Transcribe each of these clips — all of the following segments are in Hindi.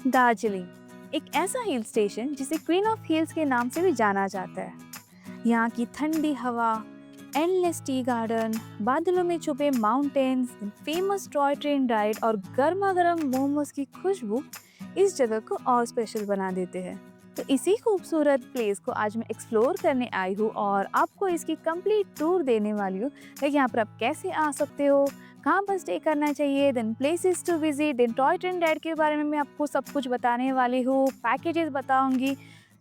दार्जिलिंग एक ऐसा हिल स्टेशन जिसे क्वीन ऑफ हिल्स के नाम से भी जाना जाता है। यहाँ की ठंडी हवा, एंडलेस टी गार्डन, बादलों में छुपे mountains, famous toy train ride और गर्मा गर्म मोमोज की खुशबू इस जगह को और स्पेशल बना देते हैं। तो इसी खूबसूरत प्लेस को आज मैं एक्सप्लोर करने आई हूँ और आपको इसकी कंप्लीट टूर देने वाली हूँ कि यहाँ पर आप कैसे आ सकते हो, कहाँ पर स्टे करना चाहिए, then places to visit, then toy train ride के बारे में मैं आपको सब कुछ बताने वाली हूँ, पैकेजेस बताऊंगी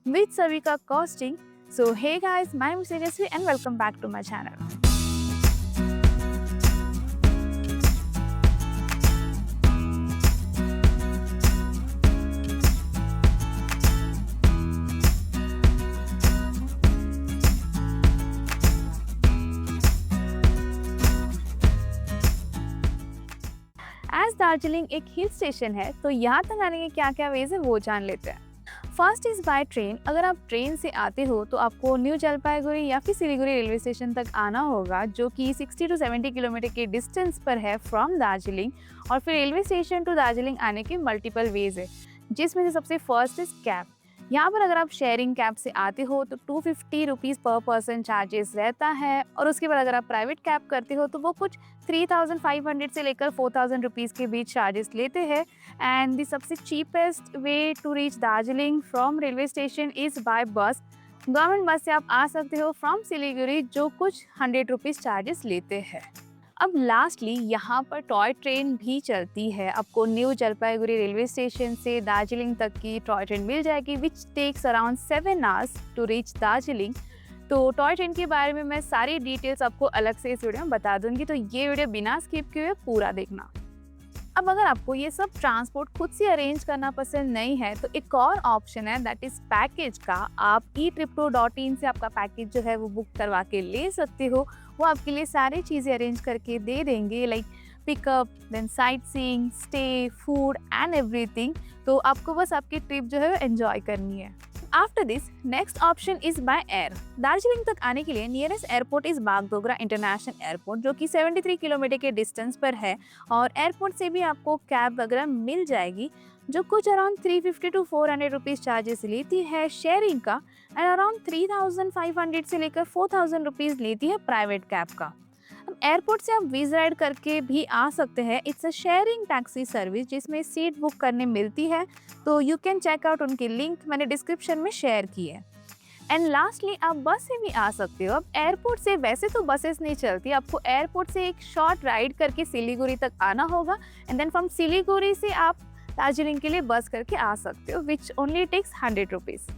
विद सभी का costing. So hey guys, my name is Tejaswi and welcome back to my channel. As Darjeeling एक हिल स्टेशन है, तो यहाँ तक आने के क्या क्या वेज है वो जान लेते हैं। First is by train. अगर आप ट्रेन से आते हो तो आपको न्यू जलपाईगुड़ी या फिर सिलीगुड़ी रेलवे स्टेशन तक आना होगा, जो कि 60 to 70 किलोमीटर के डिस्टेंस पर है फ्रॉम दार्जिलिंग। और फिर रेलवे स्टेशन टू दार्जिलिंग आने के मल्टीपल वेज है, जिसमें से सबसे फर्स्ट इज कैब। यहाँ पर अगर आप शेयरिंग कैब से आते हो तो 250 रुपीज़ पर पर्सन चार्जेस रहता है। और उसके बाद अगर आप प्राइवेट कैब करते हो तो वो कुछ 3500 से लेकर 4000 रुपीज़ के बीच चार्जेस लेते हैं। एंड द सबसे cheapest way to reach Darjeeling from railway station is by bus. Government bus से आप आ सकते हो फ्रॉम सिलीगुड़ी, जो कुछ 100 रुपीज़ चार्जेस लेते हैं। अब लास्टली यहाँ पर टॉय ट्रेन भी चलती है। आपको न्यू जलपाईगुड़ी रेलवे स्टेशन से दार्जिलिंग तक की टॉय ट्रेन मिल जाएगी, which takes around 7 hours to reach Darjeeling. तो टॉय ट्रेन के बारे में मैं सारी डिटेल्स आपको अलग से इस वीडियो में बता दूंगी, तो ये वीडियो बिना स्किप किए हुए पूरा देखना। अब अगर आपको ये सब ट्रांसपोर्ट खुद से अरेंज करना पसंद नहीं है तो एक और ऑप्शन है, दैट इज पैकेज का। आप eTripto.in से आपका पैकेज जो है वो बुक करवा के ले सकते हो। वो आपके लिए सारी चीज़ें अरेंज करके दे देंगे, like pickup, then sightseeing, stay, food and everything. तो आपको बस आपकी ट्रिप जो है एंजॉय करनी है। After this next option is by air. Darjeeling तक आने के लिए nearest airport is Bagdogra international airport, जो कि 73 किलोमीटर के डिस्टेंस पर है। और एयरपोर्ट से भी आपको कैब वगैरह मिल जाएगी, जो कुछ अराउंड 350 to 400 रुपीज़ चार्जेस लेती है शेयरिंग का। एंड अराउंड 3500 से लेकर 4000 रुपीज़ लेती है प्राइवेट कैब का। अब एयरपोर्ट से आप वीज राइड करके भी आ सकते हैं। It's a sharing taxi service जिसमें सीट बुक करने मिलती है, तो यू कैन चेक आउट उनकी लिंक मैंने डिस्क्रिप्शन में शेयर की है। एंड लास्टली आप बस से भी आ सकते हो। अब एयरपोर्ट से वैसे तो बसेस नहीं चलती, आपको एयरपोर्ट से एक शॉर्ट राइड करके सिलीगुड़ी तक आना होगा। एंड देन फ्रॉम सिलीगुड़ी से आप दार्जिलिंग के लिए बस करके आ सकते हो, विच ओनली टेक्स 100 रुपीज़।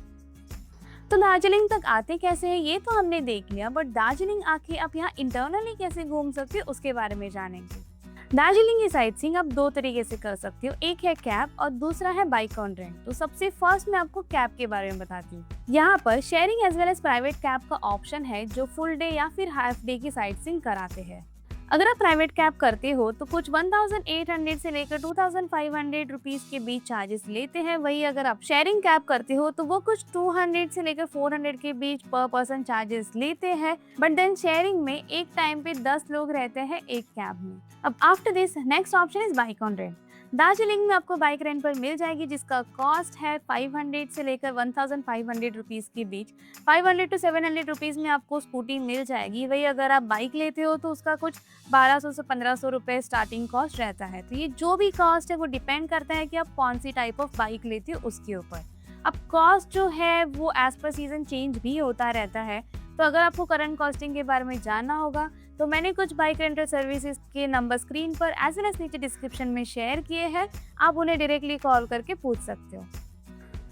तो दार्जिलिंग तक आते कैसे हैं ये तो हमने देख लिया, बट दार्जिलिंग आके आप यहाँ इंटरनली कैसे घूम सकते हो उसके बारे में जानेंगे। दार्जिलिंग की साइट सीइंग आप दो तरीके से कर सकते हो, एक है कैब और दूसरा है बाइक ऑन रेंट। तो सबसे फर्स्ट मैं आपको कैब के बारे में बताती हूँ। यहाँ पर sharing as well as private cab का ऑप्शन है, जो फुल डे या फिर हाफ डे की साइट सीइंग कराते हैं। अगर आप प्राइवेट कैब करते हो तो कुछ 1800 से लेकर 2500 रुपीज़ के बीच चार्जेस लेते हैं। वही अगर आप शेयरिंग कैब करते हो तो वो कुछ 200 से लेकर 400 के बीच पर पर्सन चार्जेस लेते हैं। बट देन शेयरिंग में एक टाइम पे 10 लोग रहते हैं एक कैब में। अब after this next option is bike on rent. Darjeeling में आपको बाइक रेंट पर मिल जाएगी, जिसका कॉस्ट है 500 से लेकर 1500 रुपीज़ के बीच। 500 to 700 रुपीज़ में आपको स्कूटी मिल जाएगी। वही अगर आप बाइक लेते हो तो उसका कुछ 1200 से 1500 रुपये स्टार्टिंग कॉस्ट रहता है। तो ये जो भी कॉस्ट है वो डिपेंड करता है कि आप कौन सी टाइप ऑफ बाइक लेते हो उसके ऊपर। अब कॉस्ट जो है वो एज पर सीजन चेंज भी होता रहता है। तो अगर आपको करंट कॉस्टिंग के बारे में जानना होगा तो मैंने कुछ बाइक रेंटल सर्विसेज के नंबर स्क्रीन पर एज वेल एज नीचे डिस्क्रिप्शन में शेयर किए हैं, आप उन्हें डायरेक्टली कॉल करके पूछ सकते हो।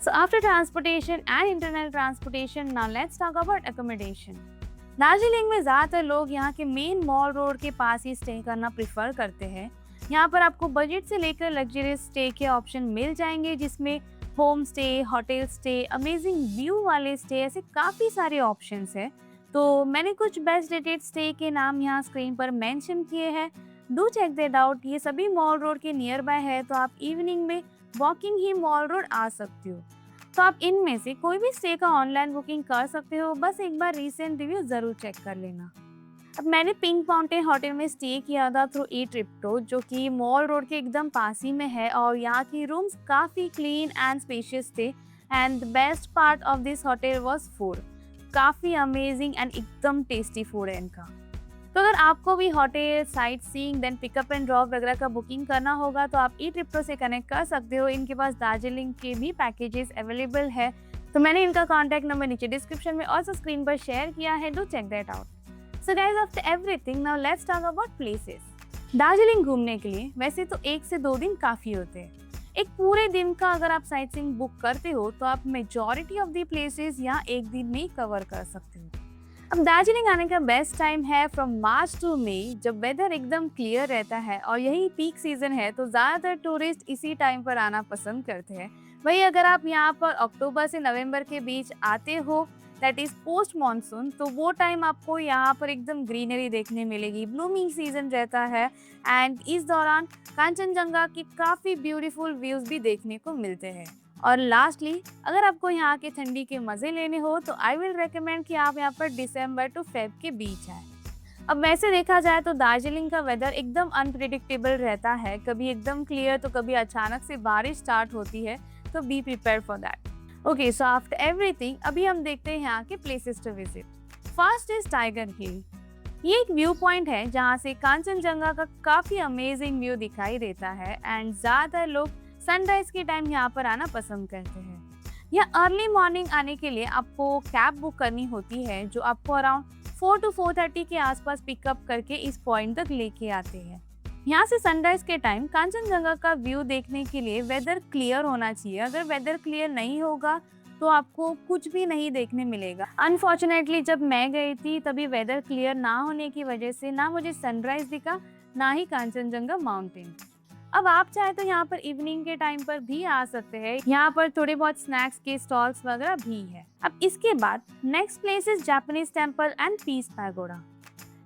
So after transportation and internal transportation, now let's talk about accommodation. Darjeeling में ज़्यादातर लोग यहाँ के मेन मॉल रोड के पास ही स्टे करना प्रेफर करते हैं। यहाँ पर आपको बजट से लेकर लग्जरियस स्टे के ऑप्शन मिल जाएंगे, जिसमें home stay, hotel stay, amazing view वाले स्टे, ऐसे काफ़ी सारे ऑप्शंस हैं। तो मैंने कुछ बेस्ट रेटेड स्टे के नाम यहाँ स्क्रीन पर मेंशन किए हैं, डू चेक दैट आउट। ये सभी मॉल रोड के नियर बाय है, तो आप इवनिंग में वॉकिंग ही मॉल रोड आ सकते हो। तो आप इनमें से कोई भी स्टे का ऑनलाइन बुकिंग कर सकते हो, बस एक बार रीसेंट रिव्यू ज़रूर चेक कर लेना। अब मैंने पिंक माउंटेन होटल में स्टे किया था थ्रू ई ट्रिप्टो, जो कि मॉल रोड के एकदम पास ही में है, और यहाँ की रूम्स काफ़ी क्लीन एंड स्पेशियस थे। And the best part of this hotel was food, काफ़ी अमेजिंग एंड एकदम टेस्टी फूड है इनका। तो अगर आपको भी hotel, sightseeing, then pickup and drop वगैरह का बुकिंग करना होगा तो आप ई ट्रिप्टो से कनेक्ट कर सकते हो। इनके पास दार्जिलिंग के भी पैकेजेस अवेलेबल है, तो मैंने इनका कॉन्टैक्ट नंबर नीचे डिस्क्रिप्शन में और स्क्रीन पर शेयर किया है, do check that out. So guys, after everything, now let's talk about places. Darjeeling घूमने के लिए वैसे तो 1 से 2 दिन काफ़ी होते हैं। एक पूरे दिन का अगर आप साइट सीइंग बुक करते हो तो आप मेजॉरिटी ऑफ द प्लेसेस यहाँ एक दिन में ही कवर कर सकते हो। अब दार्जिलिंग आने का बेस्ट टाइम है फ्रॉम मार्च टू मई, जब वेदर एकदम क्लियर रहता है और यही पीक सीजन है, तो ज़्यादातर टूरिस्ट इसी टाइम पर आना पसंद करते हैं। वही अगर आप यहाँ पर अक्टूबर से नवंबर के बीच आते हो, दैट इज पोस्ट मानसून, तो वो टाइम आपको यहाँ पर एकदम ग्रीनरी देखने मिलेगी, ब्लूमिंग सीजन रहता है, एंड इस दौरान कांचनजंगा की काफ़ी ब्यूटीफुल व्यूज़ भी देखने को मिलते हैं। और लास्टली, अगर आपको यहाँ के ठंडी के मज़े लेने हो तो आई विल रेकमेंड कि आप यहाँ पर दिसंबर टू फेब के बीच आए। अब वैसे देखा जाए तो दार्जिलिंग का वेदर एकदम अनप्रिडिक्टेबल रहता है, कभी एकदम क्लियर तो कभी अचानक से बारिश स्टार्ट होती है, तो be prepare for that. Okay, so after everything अभी हम देखते हैं यहाँ के places to visit. First is Tiger Hill. ये एक व्यू पॉइंट है जहाँ से कांचनजंगा का काफ़ी अमेजिंग व्यू दिखाई देता है, एंड ज़्यादातर लोग सनराइज के टाइम यहाँ पर आना पसंद करते हैं। यहाँ अर्ली मॉर्निंग आने के लिए आपको कैब बुक करनी होती है, जो आपको अराउंड 4 to 4:30 के आसपास पिकअप करके इस पॉइंट तक लेके आते हैं। यहाँ से सनराइज के टाइम कांचनजंगा का व्यू देखने के लिए वेदर क्लियर होना चाहिए। अगर वेदर क्लियर नहीं होगा तो आपको कुछ भी नहीं देखने मिलेगा। अनफॉर्चुनेटली जब मैं गई थी तभी वेदर क्लियर ना होने की वजह से ना मुझे सनराइज दिखा, ना ही कांचनजंगा माउंटेन। अब आप चाहे तो यहाँ पर इवनिंग के टाइम पर भी आ सकते हैं, यहाँ पर थोड़े बहुत स्नैक्स के स्टॉल्स वगैरह भी है। अब इसके बाद next place is Japanese temple and peace pagoda.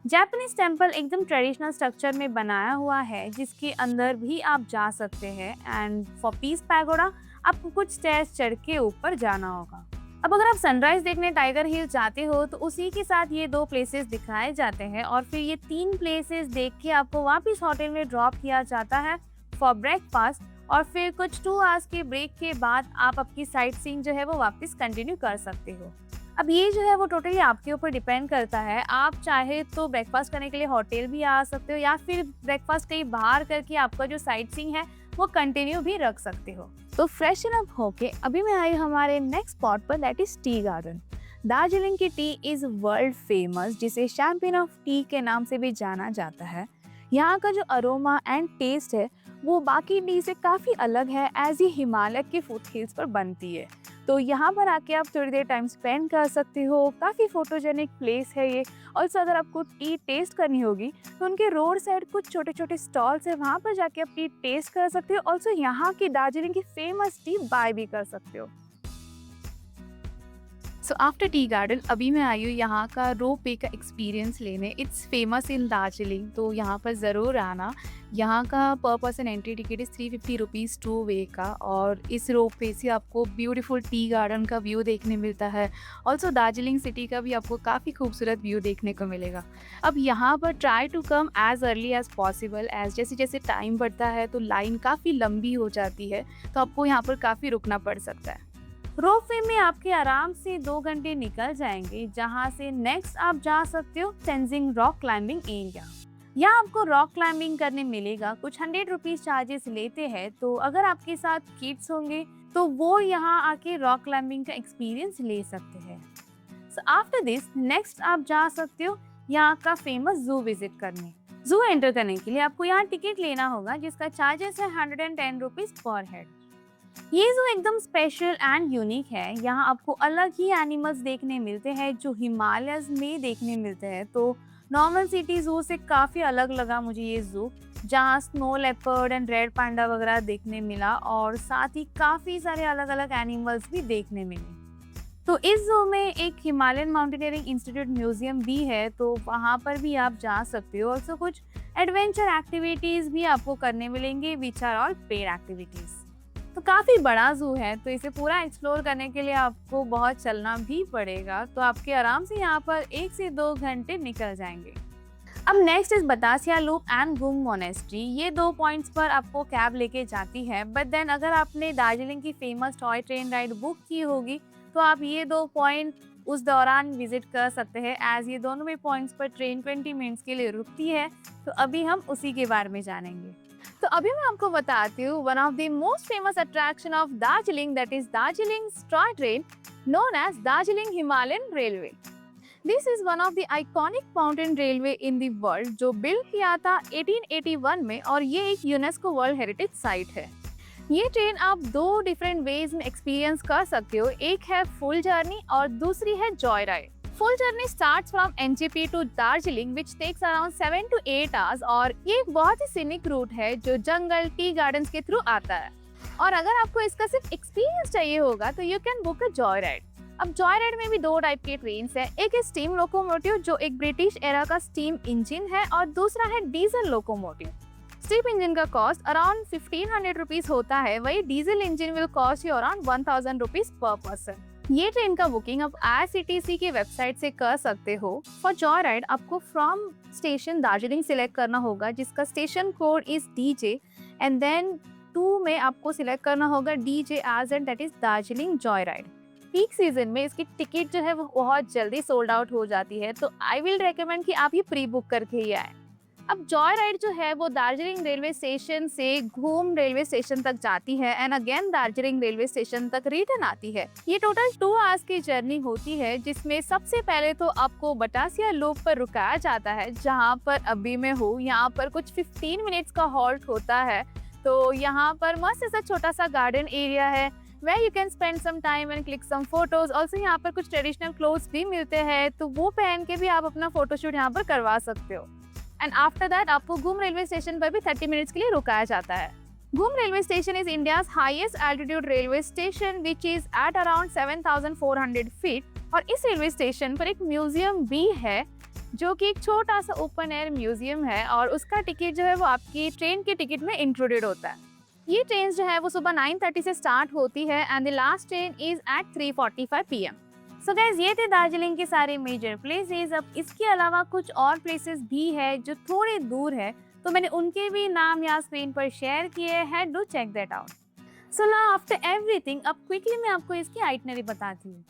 Japanese temple एकदम ट्रेडिशनल स्ट्रक्चर में बनाया हुआ है, जिसके अंदर भी आप जा सकते हैं, एंड फॉर पीस पैगोडा आपको कुछ स्टेयर्स चढ़ के ऊपर जाना होगा। अब अगर आप सनराइज देखने टाइगर हिल जाते हो तो उसी के साथ ये 2 प्लेसेस दिखाए जाते हैं, और फिर ये 3 प्लेसेस देख के आपको वापस होटल में ड्रॉप किया जाता है फॉर ब्रेकफास्ट, और फिर कुछ 2 आवर्स के ब्रेक के बाद आप आपकी साइट सीइंग जो है वो वापस कंटिन्यू कर सकते हो। अब ये जो है वो टोटली आपके ऊपर डिपेंड करता है, आप चाहे तो ब्रेकफास्ट करने के लिए होटल भी आ सकते हो, या फिर ब्रेकफास्ट कहीं बाहर करके आपका जो साइट सीइंग है वो कंटिन्यू भी रख सकते हो। तो फ्रेशन अप होके अभी मैं आई हमारे नेक्स्ट स्पॉट पर, that is T garden. Darjeeling की टी इज वर्ल्ड फेमस, जिसे चैंपियन ऑफ टी के नाम से भी जाना जाता है। यहाँ का जो अरोमा एंड टेस्ट है वो बाकी टी से काफ़ी अलग है, एज ये हिमालय के फुट हिल्स पर बनती है। तो यहाँ पर आके आप थोड़ी देर टाइम स्पेंड कर सकते हो, काफ़ी फोटोजेनिक प्लेस है ये। ऑल्सो अगर आपको टी टेस्ट करनी होगी तो उनके रोड साइड कुछ छोटे छोटे स्टॉल्स है, वहाँ पर जाके आप टी टेस्ट कर सकते हो। ऑल्सो यहाँ की दार्जिलिंग की फेमस टी बाय भी कर सकते हो। सो आफ्टर टी गार्डन अभी मैं आई हूँ यहाँ का रोप वे का एक्सपीरियंस लेने। इट्स फेमस इन दार्जिलिंग, तो यहाँ पर ज़रूर आना। यहाँ का पर person entry ticket is 350 rupees 2 वे का, और इस रोप वे से आपको ब्यूटीफुल टी गार्डन का व्यू देखने मिलता है। ऑल्सो दार्जिलिंग सिटी का भी आपको काफ़ी खूबसूरत व्यू देखने को मिलेगा। अब यहाँ पर try to come as early as possible, as जैसे जैसे टाइम बढ़ता है तो लाइन काफ़ी लंबी हो जाती है, तो आपको यहाँ पर काफ़ी रुकना पड़ सकता है। रोपवे में आपके आराम से 2 घंटे निकल जाएंगे, जहां से नेक्स्ट आप जा सकते हो तेंजिंग रॉक क्लाइंबिंग एरिया। यहाँ आपको रॉक क्लाइंबिंग करने मिलेगा, कुछ 100 रुपीज़ चार्जेस लेते हैं। तो अगर आपके साथ किड्स होंगे तो वो यहाँ आके रॉक क्लाइंबिंग का एक्सपीरियंस ले सकते हैं। सो आफ्टर दिस नेक्स्ट आप जा सकते हो यहाँ का फेमस जू विजिट करने। जू एंटर करने के लिए आपको यहाँ टिकट लेना होगा, जिसका चार्जेस है 110 रुपीज़ पर हेड। ये जू एकदम स्पेशल एंड यूनिक है। यहाँ आपको अलग ही एनिमल्स देखने मिलते हैं जो हिमालयस में देखने मिलते हैं। तो नॉर्मल सिटी जू से काफ़ी अलग लगा मुझे ये जू, जहाँ snow leopard and red panda वगैरह देखने मिला, और साथ ही काफ़ी सारे अलग अलग एनिमल्स भी देखने मिले। तो इस जू में एक हिमालयन माउंटेनियरिंग इंस्टीट्यूट म्यूजियम भी है, तो वहाँ पर भी आप जा सकते हो। ऑल्सो कुछ एडवेंचर एक्टिविटीज़ भी आपको करने मिलेंगे, which are all paid activities. तो काफ़ी बड़ा जू है, तो इसे पूरा एक्सप्लोर करने के लिए आपको बहुत चलना भी पड़ेगा। तो आपके आराम से यहाँ पर 1 से 2 घंटे निकल जाएंगे। अब next is Batasia loop and घूम मोनेस्ट्री। ये 2 पॉइंट्स पर आपको कैब लेके जाती है, बट देन अगर आपने दार्जिलिंग की famous toy train ride book की होगी तो आप ये 2 पॉइंट उस दौरान विजिट कर सकते हैं, एज ये दोनों भी पॉइंट्स पर ट्रेन 20 मिनट्स के लिए रुकती है। तो अभी हम उसी के बारे में जानेंगे। तो अभी मैं आपको बताती हूँ one of the most famous attraction of Darjeeling, that is Darjeeling toy train known as Darjeeling Himalayan railway. This is one of the iconic mountain railway in the world, जो बिल्ड किया था 1881 में, और ये एक यूनेस्को वर्ल्ड हेरिटेज साइट है। ये ट्रेन आप 2 डिफरेंट वेज में एक्सपीरियंस कर सकते हो। एक है फुल जर्नी और दूसरी है joy ride. Full journey starts from NJP to Darjeeling which takes around 7 to 8 hours, और ये एक बहुत ही सीनिक रूट है जो जंगल टी गार्डन्स के थ्रू आता है। और अगर आपको इसका सिर्फ एक्सपीरियंस चाहिए होगा तो you can book a joy ride. अब जॉय राइड में भी 2 टाइप के ट्रेन है। एक है स्टीम लोकोमोटिव, जो एक ब्रिटिश एरा का स्टीम इंजन है, और दूसरा है डीजल लोकोमोटिव। स्टीम इंजन का कॉस्ट अराउंड 1500 रुपीज होता है, वही diesel engine will cost you around 1000 rupees per person. ये ट्रेन का बुकिंग आप IRCTC की वेबसाइट से कर सकते हो। फॉर जॉय राइड आपको फ्रॉम स्टेशन दार्जिलिंग सिलेक्ट करना होगा, जिसका station code is DJ, and then 2 में आपको सिलेक्ट करना होगा DJRZ, that is Darjeeling Joy ride. Peak season में इसकी टिकट जो है वो बहुत जल्दी सोल्ड आउट हो जाती है, तो आई विल रेकमेंड कि आप ये प्री बुक करके ही आए। अब जॉय राइड जो है वो दार्जिलिंग रेलवे स्टेशन से घूम रेलवे स्टेशन तक जाती है, and again Darjeeling railway station तक रिटर्न आती है। ये टोटल 2 आवर्स की जर्नी होती है, जिसमें सबसे पहले तो आपको बतासिया लूप पर रुकाया जाता है, जहाँ पर अभी मैं हूँ। यहाँ पर कुछ 15 मिनट्स का हॉल्ट होता है। तो यहाँ पर मस्त ऐसा छोटा सा गार्डन एरिया है where you can spend some time and click some photos. Also यहाँ पर कुछ ट्रेडिशनल क्लोथ्स भी मिलते हैं, तो वो पहन के भी आप अपना फोटोशूट यहाँ पर करवा सकते हो। एंड आफ्टर दैट आपको घूम रेलवे स्टेशन पर भी 30 मिनट्स के लिए रुकाया जाता है। घूम railway station is India's highest altitude railway station which is at around 7400 feet. और इस रेलवे स्टेशन पर एक म्यूजियम भी है, जो कि एक छोटा सा ओपन एयर म्यूजियम है, और उसका टिकट जो है वो आपकी ट्रेन के टिकट में इंक्लूडेड होता है। ये ट्रेन जो है वो सुबह 9:30 से स्टार्ट होती है, and the last train is at 3:45 PM। So guys, ये थे दार्जिलिंग के सारे मेजर प्लेसेस। अब इसके अलावा कुछ और प्लेसेस भी है जो थोड़े दूर है, तो मैंने उनके भी नाम यहाँ स्क्रीन पर शेयर किए हैं। Do check that out. So now after everything, अब क्विकली मैं आपको इसकी आइटनरी बताती हूँ।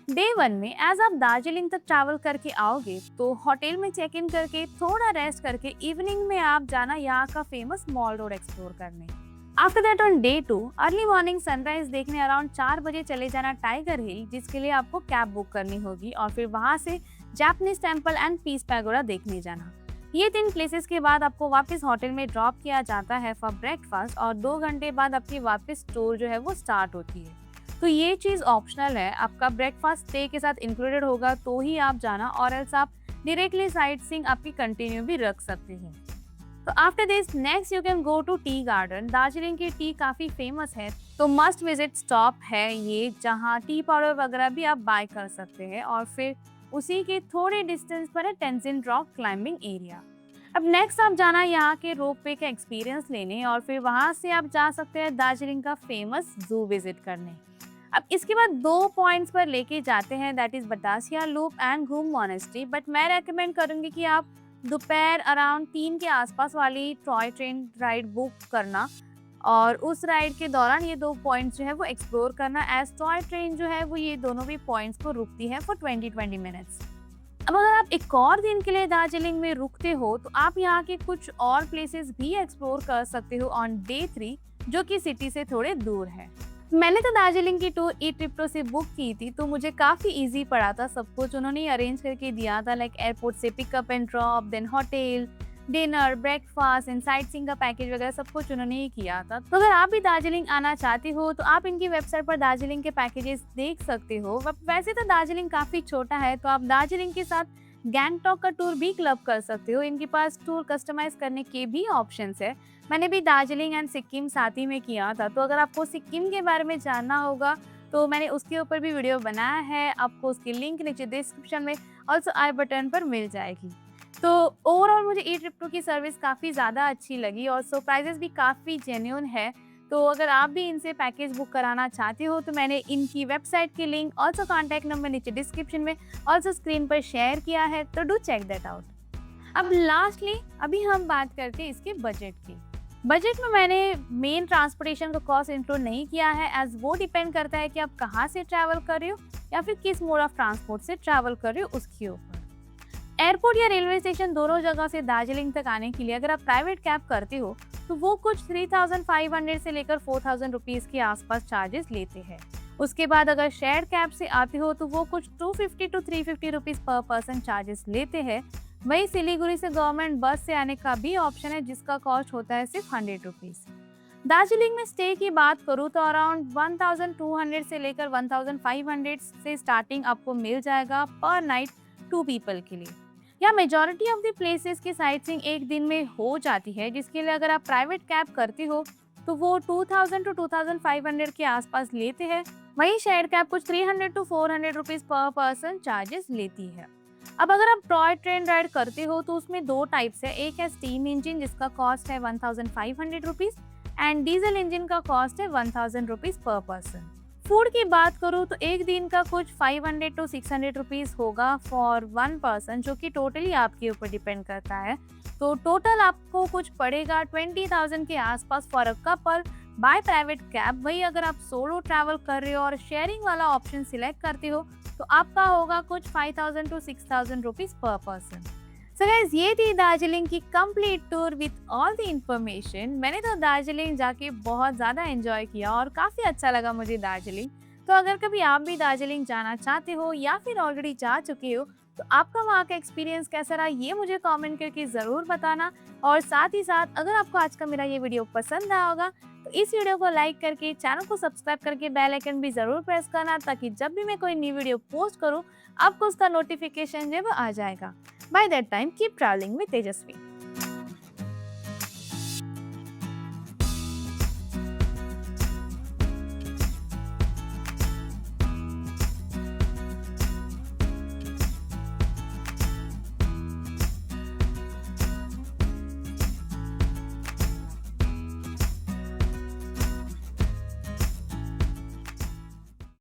डे 1 में एज आप दार्जिलिंग तक ट्रैवल करके आओगे तो होटल में चेक इन करके थोड़ा रेस्ट करके इवनिंग में आप जाना यहाँ का फेमस मॉल रोड एक्सप्लोर करने। After that on day 2 early morning sunrise देखने अराउंड 4 बजे चले जाना टाइगर हिल, जिसके लिए आपको कैब बुक करनी होगी, और फिर वहाँ से Japanese temple and peace pagoda देखने जाना। ये 3 प्लेसेस के बाद आपको वापस होटल में ड्रॉप किया जाता है फॉर ब्रेकफास्ट, और 2 घंटे बाद आपकी वापस टूर जो है वो स्टार्ट होती है। तो ये चीज़ ऑप्शनल है, आपका ब्रेकफास्ट स्टे के साथ इंक्लूडेड होगा तो ही आप जाना, और एल्स आप डायरेक्टली साइट सीइंग आपकी कंटिन्यू भी रख सकते हैं। तो after this next you can go to tea garden. Darjeeling की टी काफ़ी फेमस है, तो मस्ट विजिट स्टॉप है ये, जहाँ टी पाउडर वगैरह भी आप बाय कर सकते हैं। और फिर उसी के थोड़े डिस्टेंस पर है टेंजिन रॉक क्लाइंबिंग एरिया। अब नेक्स्ट आप जाना यहाँ के रोप वे का एक्सपीरियंस लेने, और फिर वहाँ से आप जा सकते हैं दार्जिलिंग का फेमस जू विजिट करने। अब इसके बाद 2 पॉइंट्स पर लेके जाते हैं, that is Batasia loop and घूम मोनेस्ट्री। बट मैं रेकमेंड करूँगी कि आप दोपहर अराउंड 3 के आसपास वाली टॉय ट्रेन राइड बुक करना, और उस राइड के दौरान ये 2 पॉइंट्स जो है वो एक्सप्लोर करना, एज टॉय ट्रेन जो है वो ये दोनों भी पॉइंट्स को रुकती है फॉर 20 मिनट्स। अब अगर आप एक और दिन के लिए दार्जिलिंग में रुकते हो तो आप यहाँ के कुछ और प्लेसेस भी एक्सप्लोर कर सकते हो ऑन डे 3, जो कि सिटी से थोड़े दूर है। मैंने तो दार्जिलिंग की टूर ई-ट्रिप्टो से बुक की थी, तो मुझे काफ़ी इजी पड़ा था। सब कुछ उन्होंने अरेंज करके दिया था, लाइक एयरपोर्ट से pickup and drop, then hotel, dinner, breakfast and sightseeing का पैकेज वगैरह सब कुछ उन्होंने ही किया था। तो अगर आप भी दार्जिलिंग आना चाहते हो तो आप इनकी वेबसाइट पर दार्जिलिंग के पैकेजेस देख सकते हो। वैसे तो दार्जिलिंग काफ़ी छोटा है, तो आप दार्जिलिंग के साथ गैंगटॉक का टूर भी क्लब कर सकते हो। इनके पास टूर कस्टमाइज करने के भी ऑप्शंस है। मैंने भी दार्जिलिंग एंड सिक्किम साथ ही में किया था, तो अगर आपको सिक्किम के बारे में जानना होगा तो मैंने उसके ऊपर भी वीडियो बनाया है। आपको उसकी लिंक नीचे डिस्क्रिप्शन में ऑल्सो आई बटन पर मिल जाएगी। तो ओवरऑल मुझे ई-ट्रिप्टो की सर्विस काफ़ी ज़्यादा अच्छी लगी, और सो प्राइजेस भी काफ़ी जेन्युइन है। तो अगर आप भी इनसे पैकेज बुक कराना चाहते हो तो मैंने इनकी वेबसाइट की लिंक ऑल्सो कॉन्टैक्ट नंबर नीचे डिस्क्रिप्शन में ऑल्सो स्क्रीन पर शेयर किया है, तो डू चेक दैट आउट। अब लास्टली अभी हम बात करते हैं इसके बजट की। बजट में मैंने मेन ट्रांसपोर्टेशन का कॉस्ट इंक्लूड नहीं किया है, एज वो डिपेंड करता है कि आप कहाँ से ट्रैवल कर रहे हो या फिर किस मोड ऑफ ट्रांसपोर्ट से ट्रैवल कर रहे हो उसके ऊपर। एयरपोर्ट या रेलवे स्टेशन दोनों जगह से दार्जिलिंग तक आने के लिए अगर आप प्राइवेट कैब करते हो तो वो कुछ 3,500 से लेकर 4,000 रुपीज के आसपास चार्जेस लेते हैं। उसके बाद अगर शेयर कैब से आते हो तो वो कुछ 250 to 350 rupees per person charges लेते हैं। वही सिलीगुड़ी से गवर्नमेंट बस से आने का भी ऑप्शन है जिसका कॉस्ट होता है सिर्फ 100 रुपीज। दार्जिलिंग में स्टे की बात करूँ तो अराउंड 1,200 से लेकर 1,500 से स्टार्टिंग आपको मिल जाएगा पर नाइट 2 पीपल के लिए। या मेजॉरिटी ऑफ द प्लेसेस की साइट सीइंग एक दिन में हो जाती है, जिसके लिए अगर आप प्राइवेट कैब करते हो तो वो 2,000 टू 2,500 के आसपास लेते हैं। वहीं शेयर कैब कुछ 300 to 400 rupees per person charges लेती है। अब अगर आप टॉय ट्रेन राइड करते हो तो उसमें दो टाइप्स है, एक है स्टीम इंजन जिसका कॉस्ट है 1,500 रुपीज एंड डीजल इंजन का कॉस्ट है 1,000 रुपीज पर पर्सन। फूड की बात करूँ तो एक दिन का कुछ 500 टू 600 रुपीज होगा फॉर वन पर्सन, जो कि टोटली आपके ऊपर डिपेंड करता है। तो टोटल आपको कुछ पड़ेगा 20,000 के आसपास for a couple by private cab. वही अगर आप सोलो ट्रैवल कर रहे हो और शेयरिंग वाला ऑप्शन सिलेक्ट करते हो तो आपका होगा कुछ 5,000 to 6,000 rupees per person. So guys, ये थी दार्जिलिंग की complete tour with all the information. मैंने तो दार्जिलिंग जाके बहुत ज़्यादा एंजॉय किया और काफ़ी अच्छा लगा मुझे दार्जिलिंग। तो अगर कभी आप भी दार्जिलिंग जाना चाहते हो या फिर ऑलरेडी जा चुके हो तो आपका वहाँ का एक्सपीरियंस कैसा रहा ये मुझे कमेंट करके ज़रूर बताना। और साथ ही साथ अगर आपको आज का मेरा ये वीडियो पसंद आया होगा तो इस वीडियो को लाइक करके चैनल को सब्सक्राइब करके बेल आइकन भी ज़रूर प्रेस करना, ताकि जब भी मैं कोई न्यू वीडियो पोस्ट करूँ आपको उसका नोटिफिकेशन जब आ जाएगा। By that time, keep traveling with Tejasvi.